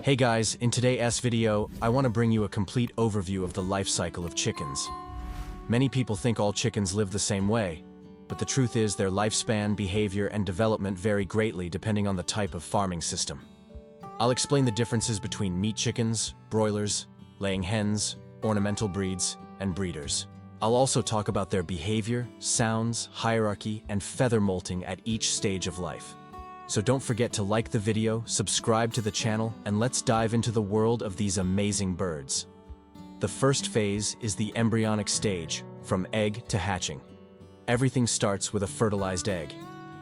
Hey guys, in today's video, I want to bring you a complete overview of the life cycle of chickens. Many people think all chickens live the same way, but the truth is their lifespan, behavior, and development vary greatly depending on the type of farming system. I'll explain the differences between meat chickens, broilers, laying hens, ornamental breeds, and breeders. I'll also talk about their behavior, sounds, hierarchy, and feather molting at each stage of life. So don't forget to like the video, subscribe to the channel, and let's dive into the world of these amazing birds. The first phase is the embryonic stage, from egg to hatching. Everything starts with a fertilized egg.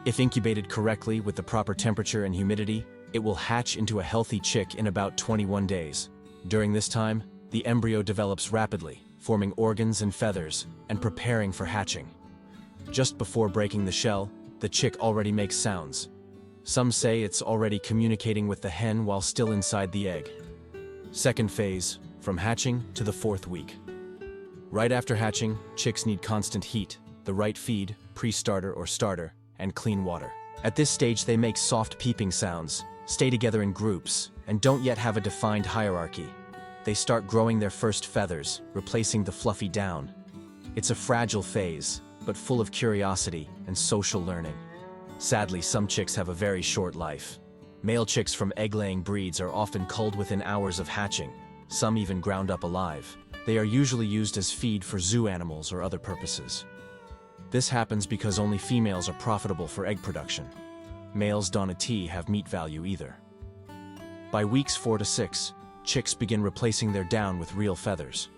If incubated correctly with the proper temperature and humidity, it will hatch into a healthy chick in about 21 days. During this time, the embryo develops rapidly, forming organs and feathers, and preparing for hatching. Just before breaking the shell, the chick already makes sounds. Some say it's already communicating with the hen while still inside the egg. Second phase, from hatching to the 4th week. Right after hatching, chicks need constant heat, the right feed, pre-starter or starter, and clean water. At this stage they make soft peeping sounds, stay together in groups, and don't yet have a defined hierarchy. They start growing their first feathers, replacing the fluffy down. It's a fragile phase, but full of curiosity and social learning. Sadly, some chicks have a very short life. Male chicks from egg-laying breeds are often culled within hours of hatching, some even ground up alive. They are usually used as feed for zoo animals or other purposes. This happens because only females are profitable for egg production. Males don't have meat value either. By weeks 4 to 6, chicks begin replacing their down with real feathers.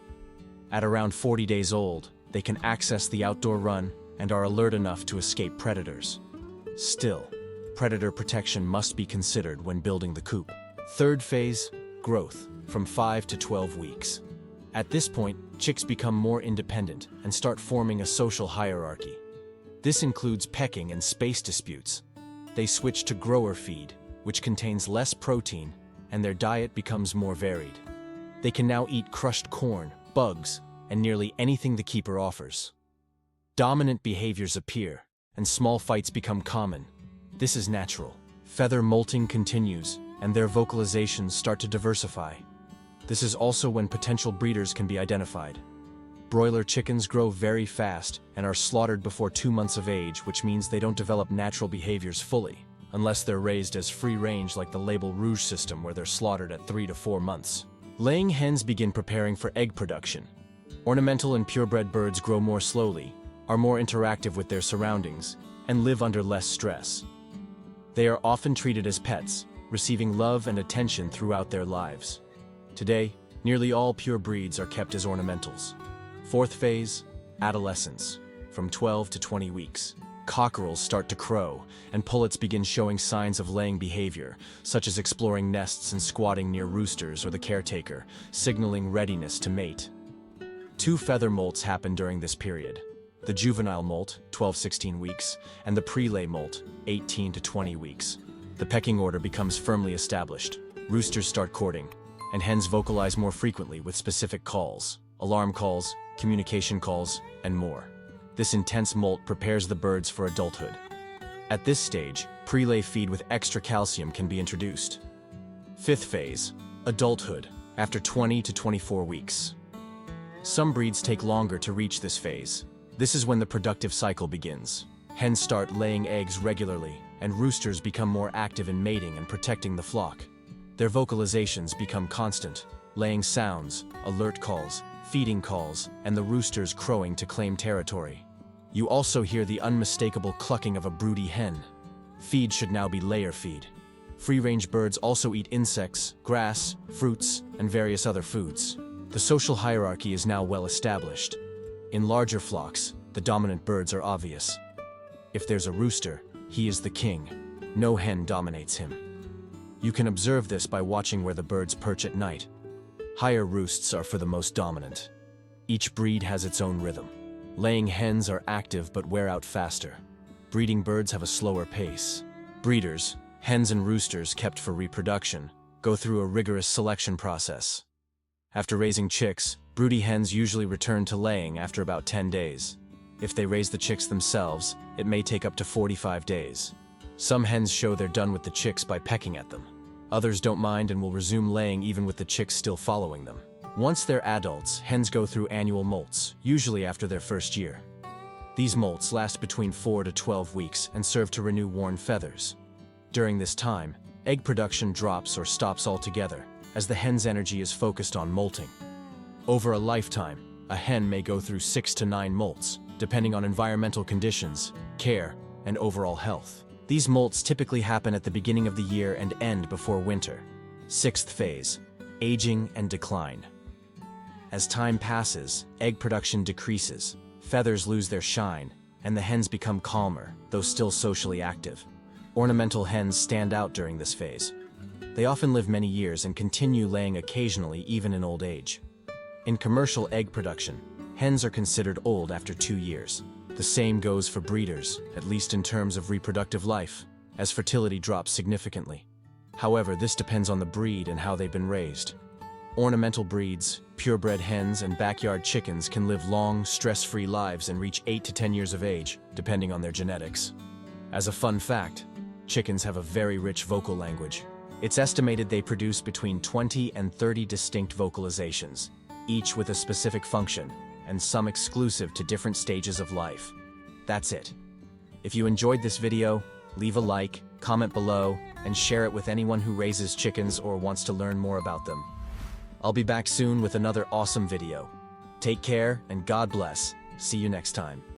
At around 40 days old, they can access the outdoor run and are alert enough to escape predators. Still, predator protection must be considered when building the coop. Third phase, growth, from 5 to 12 weeks. At this point, chicks become more independent and start forming a social hierarchy. This includes pecking and space disputes. They switch to grower feed, which contains less protein, and their diet becomes more varied. They can now eat crushed corn, bugs, and nearly anything the keeper offers. Dominant behaviors appear, and small fights become common. This is natural. Feather molting continues, and their vocalizations start to diversify. This is also when potential breeders can be identified. Broiler chickens grow very fast and are slaughtered before 2 months of age, which means they don't develop natural behaviors fully, unless they're raised as free-range like the Label Rouge system where they're slaughtered at 3 to 4 months. Laying hens begin preparing for egg production. Ornamental and purebred birds grow more slowly, are more interactive with their surroundings, and live under less stress. They are often treated as pets, receiving love and attention throughout their lives. Today, nearly all pure breeds are kept as ornamentals. Fourth phase, adolescence, from 12 to 20 weeks. Cockerels start to crow, and pullets begin showing signs of laying behavior, such as exploring nests and squatting near roosters or the caretaker, signaling readiness to mate. 2 feather molts happen during this period. The juvenile molt, 12-16 weeks, and the pre-lay molt, 18 to 20 weeks. The pecking order becomes firmly established. Roosters start courting, and hens vocalize more frequently with specific calls, alarm calls, communication calls, and more. This intense molt prepares the birds for adulthood. At this stage, pre-lay feed with extra calcium can be introduced. Fifth phase, adulthood, after 20 to 24 weeks. Some breeds take longer to reach this phase. This is when the productive cycle begins. Hens start laying eggs regularly, and roosters become more active in mating and protecting the flock. Their vocalizations become constant, laying sounds, alert calls, feeding calls, and the roosters crowing to claim territory. You also hear the unmistakable clucking of a broody hen. Feed should now be layer feed. Free-range birds also eat insects, grass, fruits, and various other foods. The social hierarchy is now well established. In larger flocks, the dominant birds are obvious. If there's a rooster, he is the king. No hen dominates him. You can observe this by watching where the birds perch at night. Higher roosts are for the most dominant. Each breed has its own rhythm. Laying hens are active but wear out faster. Breeding birds have a slower pace. Breeders, hens and roosters kept for reproduction, go through a rigorous selection process. After raising chicks, broody hens usually return to laying after about 10 days. If they raise the chicks themselves, it may take up to 45 days. Some hens show they're done with the chicks by pecking at them. Others don't mind and will resume laying even with the chicks still following them. Once they're adults, hens go through annual molts, usually after their first year. These molts last between 4 to 12 weeks and serve to renew worn feathers. During this time, egg production drops or stops altogether, as the hen's energy is focused on molting. Over a lifetime, a hen may go through 6 to 9 molts, depending on environmental conditions, care, and overall health. These molts typically happen at the beginning of the year and end before winter. Sixth phase, aging and decline. As time passes, egg production decreases, feathers lose their shine, and the hens become calmer, though still socially active. Ornamental hens stand out during this phase. They often live many years and continue laying occasionally even in old age. In commercial egg production, hens are considered old after 2 years. The same goes for breeders, at least in terms of reproductive life, as fertility drops significantly. However, this depends on the breed and how they've been raised. Ornamental breeds, purebred hens, and backyard chickens can live long, stress-free lives and reach 8 to 10 years of age, depending on their genetics. As a fun fact, chickens have a very rich vocal language. It's estimated they produce between 20 and 30 distinct vocalizations, each with a specific function, and some exclusive to different stages of life. That's it. If you enjoyed this video, leave a like, comment below, and share it with anyone who raises chickens or wants to learn more about them. I'll be back soon with another awesome video. Take care and God bless. See you next time.